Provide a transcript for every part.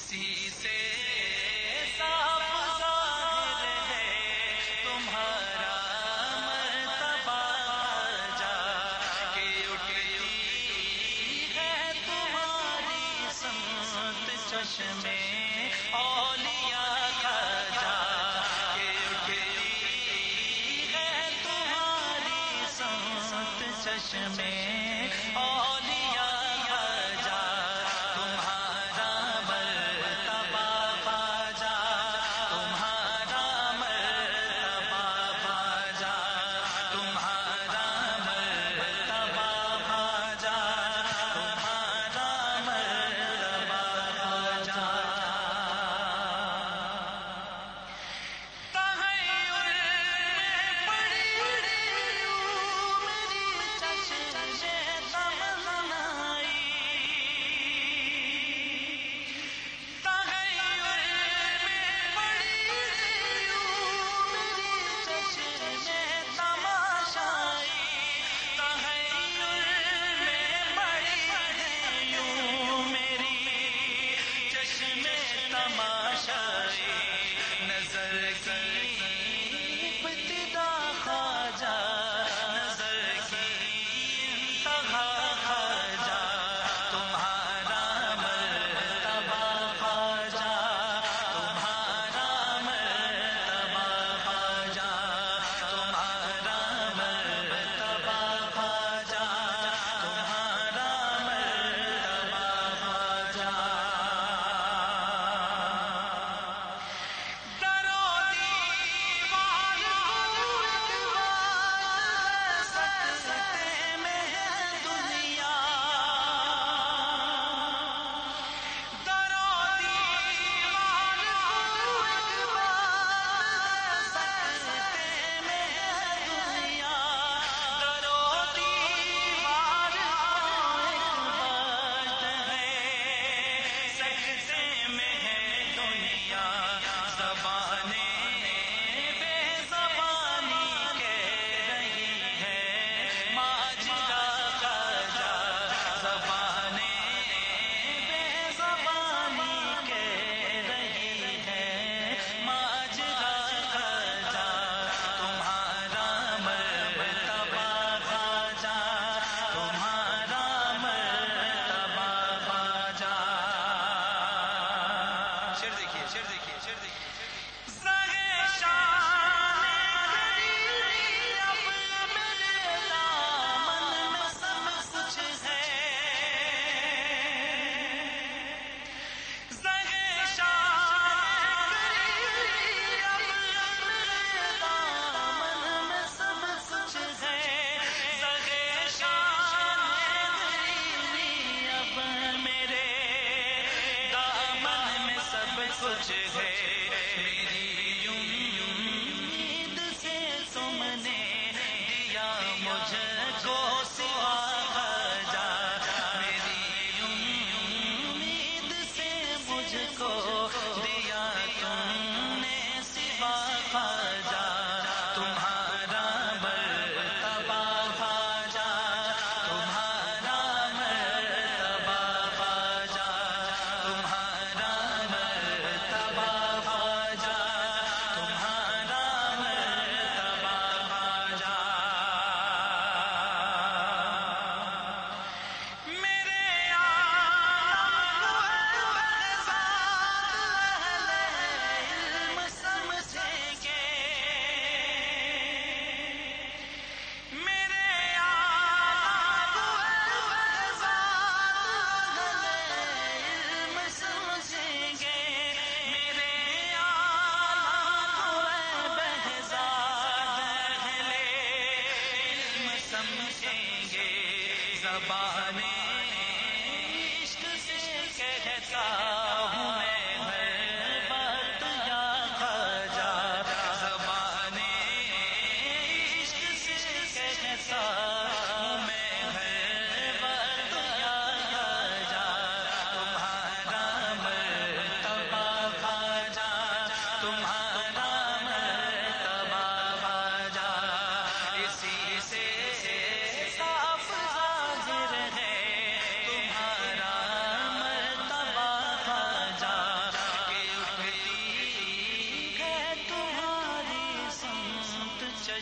اسی سے صاف ظاہر ہے تمہارا مرتبہ جا کے اٹھتی ہے تمہاری سمت چشمے اولیاء کا جا کے اٹھتی ہے تمہاری سمت چشمے اولیاء کا جا تمہارا مرتبہ باجا تمہارا مرتبہ باجا تمہارا مرتبہ باجا تمہارا مرتبہ باجا تحیر میں پڑی میری چشمے تمنائی تحیر میں پڑی میری چشمے تماشائی تحیر میں پڑی یوں میری چشمے تماشائی نظر کی ابتدا خواجہ نظر کی انتہا خواجہ تمہارا مرتبہ خواجہ تمہارا مرتبہ خواجہ تمہارا مرتبہ خواجہ تمہارا مرتبہ خواجہ درو دیوار سکتے میں ہے دنیا درو دیوار سکتے میں ہے دنیا درو دیوار سکتے میں ہے دنیا زبانیں بے زبانی کہہ رہی ہے ماجرا کا جا زبانیں بے زبانی کہہ رہی ہے ماجرا کا جا تمہارا مرتبہ باجا تمہارا مرتبہ باجا شعر دیکھیے شعر دیکھیے شعر دیکھیے زہے شان گری اب میرے دامن میں سب کچھ ہے زہے شان گری اب میرے دامن میں سب کچھ ہے زہے شان گری اب میرے دامن میں سب کچھ ہے میری امید سے تم نے دیا مجھ کو سوا خواجہ میری امید سے مجھ کو دیا تم نے سوا خواجہ تمہارا مرتبہ خواجہ تمہارا مرتبہ خواجہ تمہارا مرتبہ خواجہ تمہارا مرتبہ خواجہ میرے علم سمجھیں گے میرے علم سمجھیں گے میرے بہزاد علم سمجھیں گے زبانیں عشق سے کہتا ہوں میں ہر بات یا خواجہ زبانیں عشق سے کہتا ہوں میں ہر بات یا خواجہ تمہارا مرتبہ خواجہ تمہارا مرتبہ خواجہ اسی سے صاف ظاہر ہے تمہارا مرتبہ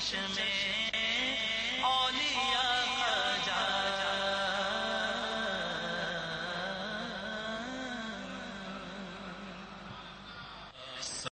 چشمے